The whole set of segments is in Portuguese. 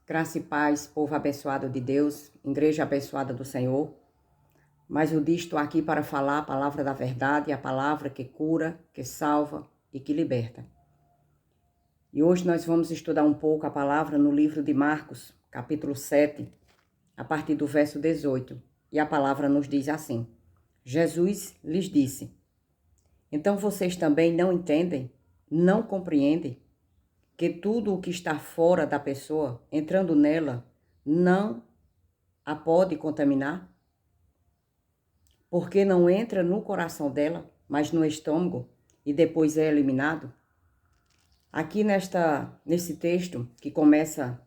Graça e paz, povo abençoado de Deus, igreja abençoada do Senhor. Mais um dia estou aqui para falar a palavra da verdade, a palavra que cura, que salva e que liberta. E hoje nós vamos estudar um pouco a palavra no livro de Marcos, capítulo 7, a partir do verso 18. E a palavra nos diz assim: Jesus lhes disse: então vocês também não entendem, não compreendem? Que tudo o que está fora da pessoa, entrando nela, não a pode contaminar? Porque não entra no coração dela, mas no estômago, e depois é eliminado? Aqui nesse texto, que começa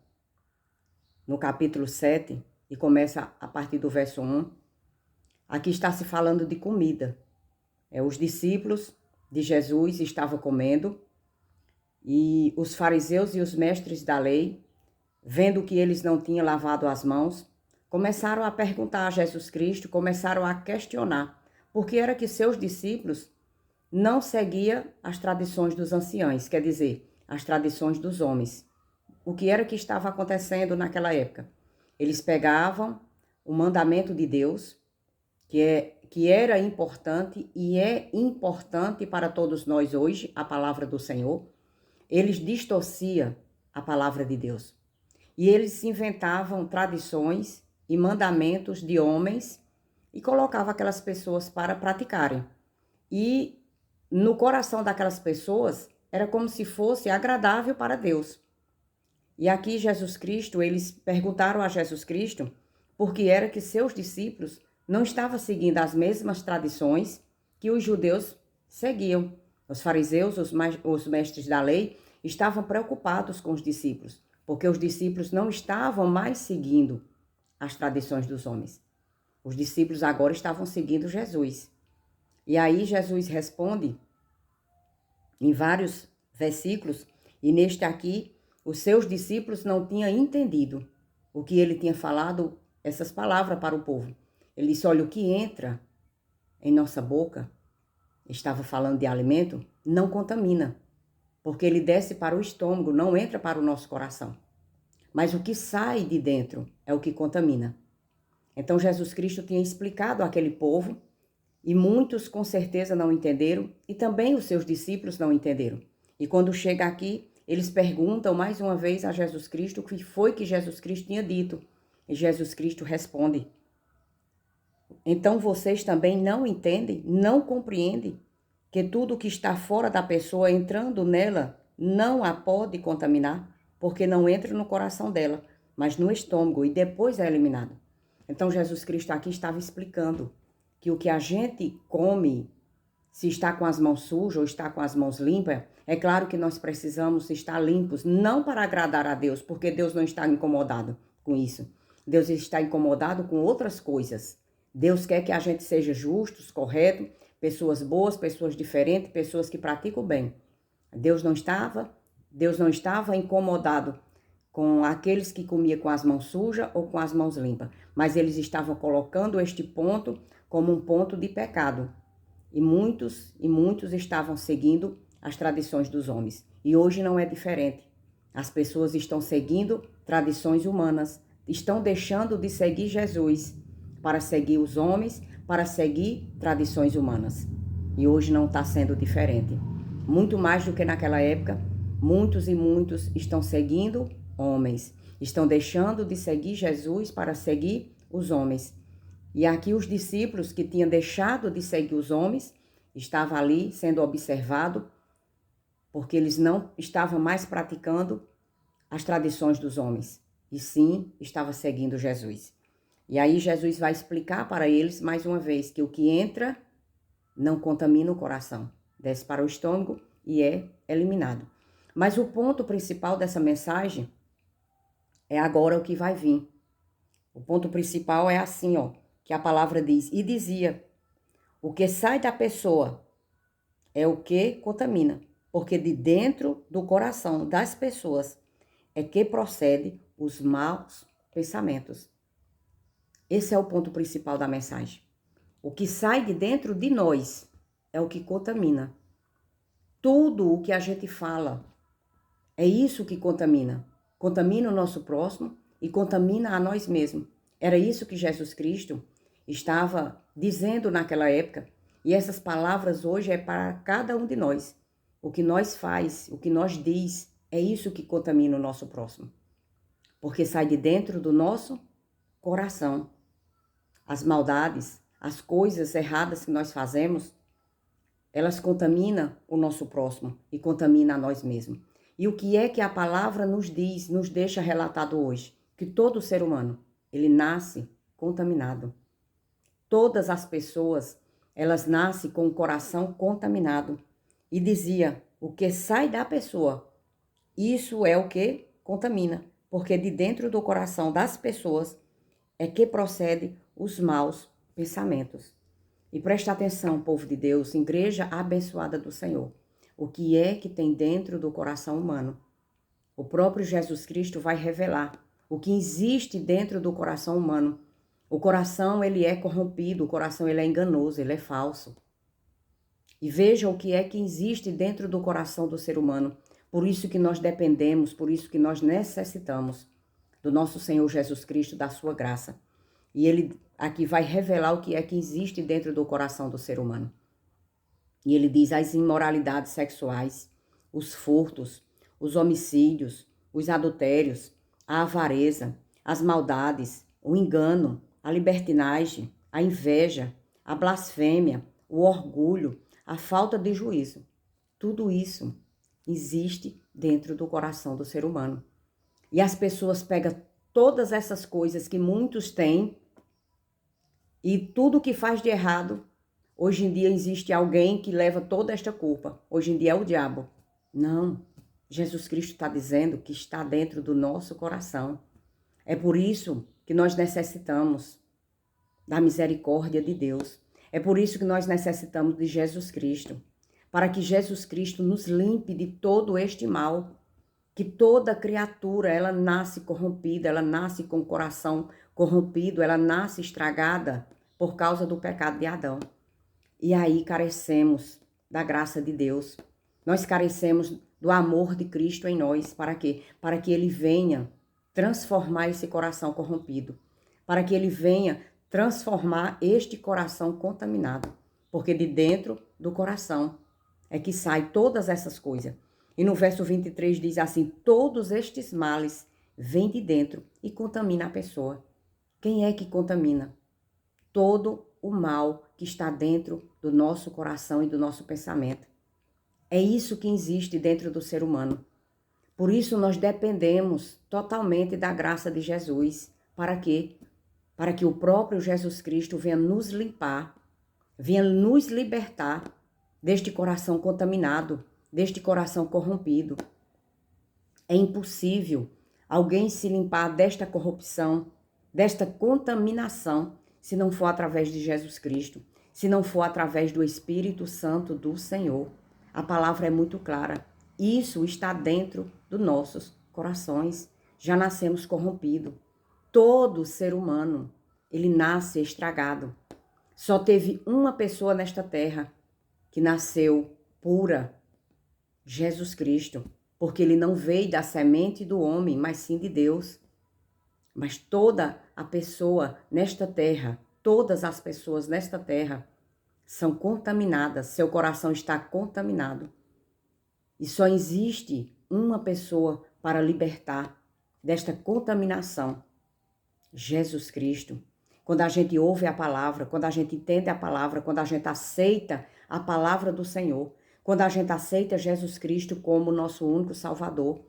no capítulo 7, e começa a partir do verso 1, aqui está se falando de comida. Os discípulos de Jesus estavam comendo, e os fariseus e os mestres da lei, vendo que eles não tinham lavado as mãos, começaram a perguntar a Jesus Cristo, começaram a questionar, porque era que seus discípulos não seguiam as tradições dos anciãos, quer dizer, as tradições dos homens. O que era que estava acontecendo naquela época? Eles pegavam o mandamento de Deus, que era importante e é importante para todos nós hoje, a palavra do Senhor. Eles distorciam a palavra de Deus. E eles inventavam tradições e mandamentos de homens e colocavam aquelas pessoas para praticarem. E no coração daquelas pessoas era como se fosse agradável para Deus. E aqui Jesus Cristo, eles perguntaram a Jesus Cristo por que era que seus discípulos não estavam seguindo as mesmas tradições que os judeus seguiam. Os fariseus, os mestres da lei, estavam preocupados com os discípulos, porque os discípulos não estavam mais seguindo as tradições dos homens. Os discípulos agora estavam seguindo Jesus. E aí Jesus responde em vários versículos, e neste aqui, os seus discípulos não tinham entendido o que ele tinha falado, essas palavras para o povo. Ele disse: olha, o que entra em nossa boca, estava falando de alimento, não contamina, porque ele desce para o estômago, não entra para o nosso coração. Mas o que sai de dentro é o que contamina. Então Jesus Cristo tinha explicado àquele povo, e muitos com certeza não entenderam, e também os seus discípulos não entenderam. E quando chega aqui, eles perguntam mais uma vez a Jesus Cristo o que foi que Jesus Cristo tinha dito. E Jesus Cristo responde: então vocês também não entendem, não compreendem que tudo que está fora da pessoa, entrando nela, não a pode contaminar, porque não entra no coração dela, mas no estômago, e depois é eliminado. Então Jesus Cristo aqui estava explicando que o que a gente come, se está com as mãos sujas ou está com as mãos limpas, é claro que nós precisamos estar limpos, não para agradar a Deus, porque Deus não está incomodado com isso. Deus está incomodado com outras coisas. Deus quer que a gente seja justos, corretos, pessoas boas, pessoas diferentes, pessoas que praticam o bem. Deus não estava incomodado com aqueles que comiam com as mãos sujas ou com as mãos limpas, mas eles estavam colocando este ponto como um ponto de pecado. E muitos estavam seguindo as tradições dos homens. E hoje não é diferente. As pessoas estão seguindo tradições humanas, estão deixando de seguir Jesus para seguir os homens, para seguir tradições humanas. E hoje não está sendo diferente. Muito mais do que naquela época, muitos estão seguindo homens. Estão deixando de seguir Jesus para seguir os homens. E aqui os discípulos que tinham deixado de seguir os homens, estavam ali sendo observados, porque eles não estavam mais praticando as tradições dos homens, e sim estavam seguindo Jesus. E aí Jesus vai explicar para eles mais uma vez que o que entra não contamina o coração, desce para o estômago e é eliminado. Mas o ponto principal dessa mensagem é agora o que vai vir. O ponto principal é assim, que a palavra diz: e dizia, o que sai da pessoa é o que contamina, porque de dentro do coração das pessoas é que procede os maus pensamentos. Esse é o ponto principal da mensagem. O que sai de dentro de nós é o que contamina. Tudo o que a gente fala é isso que contamina. contamina o nosso próximo e contamina a nós mesmos. Era isso que Jesus Cristo estava dizendo naquela época. E essas palavras hoje é para cada um de nós. O que nós faz, o que nós diz, é isso que contamina o nosso próximo. Porque sai de dentro do nosso coração. As maldades, as coisas erradas que nós fazemos, elas contaminam o nosso próximo e contaminam a nós mesmos. E o que é que a palavra nos diz, nos deixa relatado hoje? Que todo ser humano, ele nasce contaminado. Todas as pessoas, elas nascem com o coração contaminado. E dizia, o que sai da pessoa, isso é o que contamina. Porque de dentro do coração das pessoas é que procede os maus pensamentos. E presta atenção, povo de Deus, igreja abençoada do Senhor. O que é que tem dentro do coração humano? O próprio Jesus Cristo vai revelar o que existe dentro do coração humano. O coração, ele é corrompido, o coração, ele é enganoso, ele é falso. E veja o que é que existe dentro do coração do ser humano. Por isso que nós dependemos, por isso que nós necessitamos do nosso Senhor Jesus Cristo, da sua graça. E ele aqui vai revelar o que é que existe dentro do coração do ser humano. E ele diz as imoralidades sexuais, os furtos, os homicídios, os adultérios, a avareza, as maldades, o engano, a libertinagem, a inveja, a blasfêmia, o orgulho, a falta de juízo. Tudo isso existe dentro do coração do ser humano. E as pessoas pegam todas essas coisas que muitos têm e tudo que faz de errado. Hoje em dia existe alguém que leva toda esta culpa. Hoje em dia é o diabo. Não. Jesus Cristo está dizendo que está dentro do nosso coração. É por isso que nós necessitamos da misericórdia de Deus. É por isso que nós necessitamos de Jesus Cristo. Para que Jesus Cristo nos limpe de todo este mal. Que toda criatura, ela nasce corrompida, ela nasce com o coração corrompido, ela nasce estragada por causa do pecado de Adão. E aí carecemos da graça de Deus. Nós carecemos do amor de Cristo em nós. Para quê? Para que ele venha transformar esse coração corrompido. Para que ele venha transformar este coração contaminado. Porque de dentro do coração é que sai todas essas coisas. E no verso 23 diz assim, todos estes males vêm de dentro e contaminam a pessoa. Quem é que contamina? Todo o mal que está dentro do nosso coração e do nosso pensamento. É isso que existe dentro do ser humano. Por isso nós dependemos totalmente da graça de Jesus. Para quê? Para que o próprio Jesus Cristo venha nos limpar, venha nos libertar deste coração contaminado, deste coração corrompido. É impossível alguém se limpar desta corrupção, desta contaminação, se não for através de Jesus Cristo, se não for através do Espírito Santo do Senhor. A palavra é muito clara. Isso está dentro dos nossos corações. Já nascemos corrompidos. Todo ser humano, ele nasce estragado. Só teve uma pessoa nesta terra que nasceu pura, Jesus Cristo, porque ele não veio da semente do homem, mas sim de Deus. Mas toda a pessoa nesta terra, todas as pessoas nesta terra são contaminadas, seu coração está contaminado. E só existe uma pessoa para libertar desta contaminação, Jesus Cristo. Quando a gente ouve a palavra, quando a gente entende a palavra, quando a gente aceita a palavra do Senhor, quando a gente aceita Jesus Cristo como nosso único Salvador,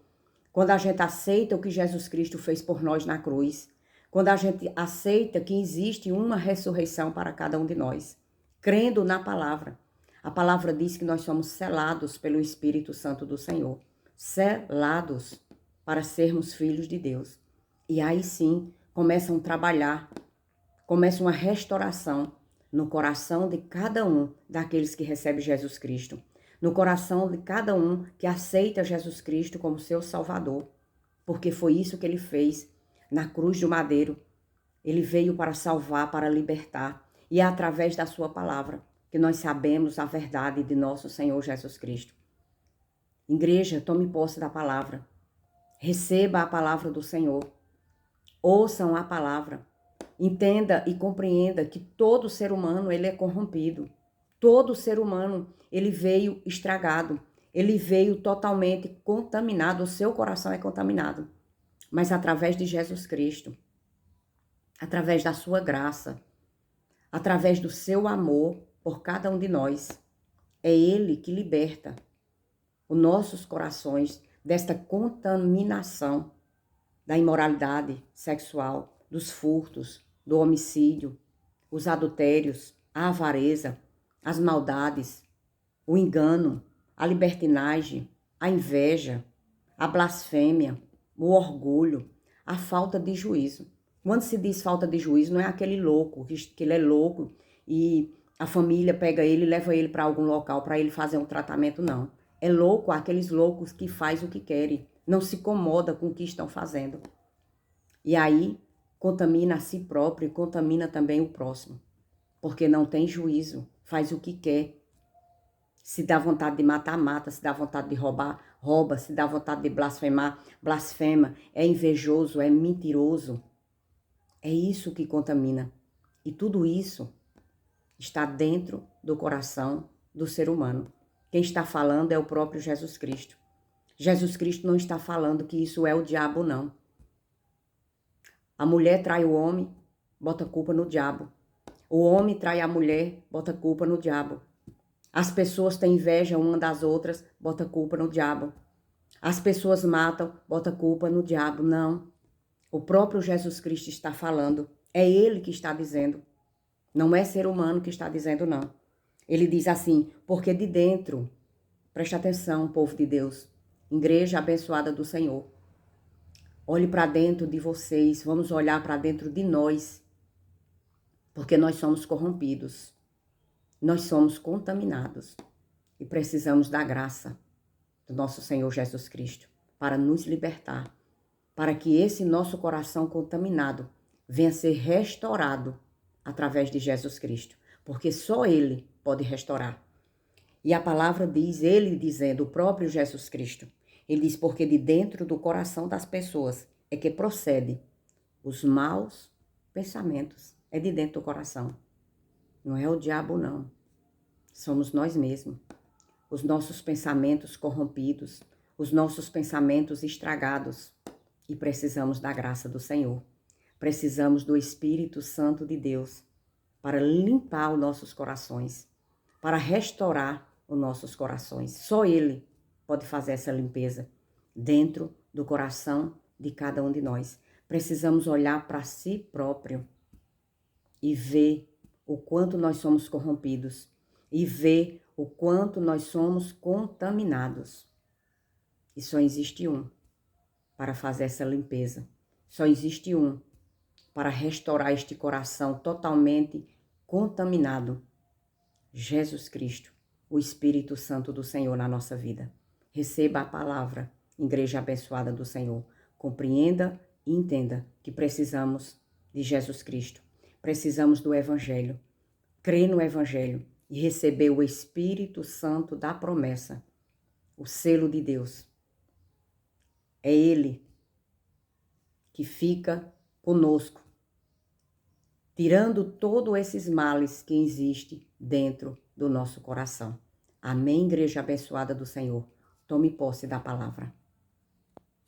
quando a gente aceita o que Jesus Cristo fez por nós na cruz, quando a gente aceita que existe uma ressurreição para cada um de nós, crendo na palavra. A palavra diz que nós somos selados pelo Espírito Santo do Senhor, selados para sermos filhos de Deus. E aí sim, começam a trabalhar, começa uma restauração no coração de cada um daqueles que recebem Jesus Cristo, no coração de cada um que aceita Jesus Cristo como seu Salvador, porque foi isso que ele fez na cruz do madeiro. Ele veio para salvar, para libertar, e é através da sua palavra que nós sabemos a verdade de nosso Senhor Jesus Cristo. Igreja, tome posse da palavra. Receba a palavra do Senhor. Ouçam a palavra. Entenda e compreenda que todo ser humano, ele é corrompido. Todo ser humano, ele veio estragado. Ele veio totalmente contaminado. O seu coração é contaminado. Mas através de Jesus Cristo, através da sua graça, através do seu amor por cada um de nós, é Ele que liberta os nossos corações desta contaminação da imoralidade sexual, dos furtos, do homicídio, os adultérios, a avareza, as maldades, o engano, a libertinagem, a inveja, a blasfêmia, o orgulho, a falta de juízo. Quando se diz falta de juízo, não é aquele louco, que ele é louco e a família pega ele e leva ele para algum local para ele fazer um tratamento, não. É louco aqueles loucos que faz o que querem, não se incomoda com o que estão fazendo. E aí contamina a si próprio e contamina também o próximo, porque não tem juízo, faz o que quer. Se dá vontade de matar, mata. Se dá vontade de roubar, rouba. Se dá vontade de blasfemar, blasfema. É invejoso, é mentiroso. É isso que contamina. E tudo isso está dentro do coração do ser humano. Quem está falando é o próprio Jesus Cristo. Jesus Cristo não está falando que isso é o diabo, não. A mulher trai o homem, bota culpa no diabo. O homem trai a mulher, bota culpa no diabo. As pessoas têm inveja uma das outras, bota culpa no diabo. As pessoas matam, bota culpa no diabo. Não. O próprio Jesus Cristo está falando. É Ele que está dizendo. Não é ser humano que está dizendo, não. Ele diz assim, porque de dentro, preste atenção, povo de Deus, igreja abençoada do Senhor. Olhe para dentro de vocês, vamos olhar para dentro de nós, porque nós somos corrompidos. Nós somos contaminados e precisamos da graça do nosso Senhor Jesus Cristo para nos libertar, para que esse nosso coração contaminado venha a ser restaurado através de Jesus Cristo, porque só Ele pode restaurar. E a palavra diz, Ele dizendo, o próprio Jesus Cristo, Ele diz, porque de dentro do coração das pessoas é que procede os maus pensamentos, é de dentro do coração. Não é o diabo, não. Somos nós mesmos. Os nossos pensamentos corrompidos, os nossos pensamentos estragados. E precisamos da graça do Senhor. Precisamos do Espírito Santo de Deus para limpar os nossos corações, para restaurar os nossos corações. Só Ele pode fazer essa limpeza dentro do coração de cada um de nós. Precisamos olhar para si próprio e ver o quanto nós somos corrompidos e ver o quanto nós somos contaminados. E só existe um para fazer essa limpeza. Só existe um para restaurar este coração totalmente contaminado. Jesus Cristo, o Espírito Santo do Senhor na nossa vida. Receba a palavra, igreja abençoada do Senhor. Compreenda e entenda que precisamos de Jesus Cristo. Precisamos do Evangelho. Crer no Evangelho e receber o Espírito Santo da promessa, o selo de Deus. É Ele que fica conosco, tirando todos esses males que existem dentro do nosso coração. Amém, igreja abençoada do Senhor. Tome posse da palavra.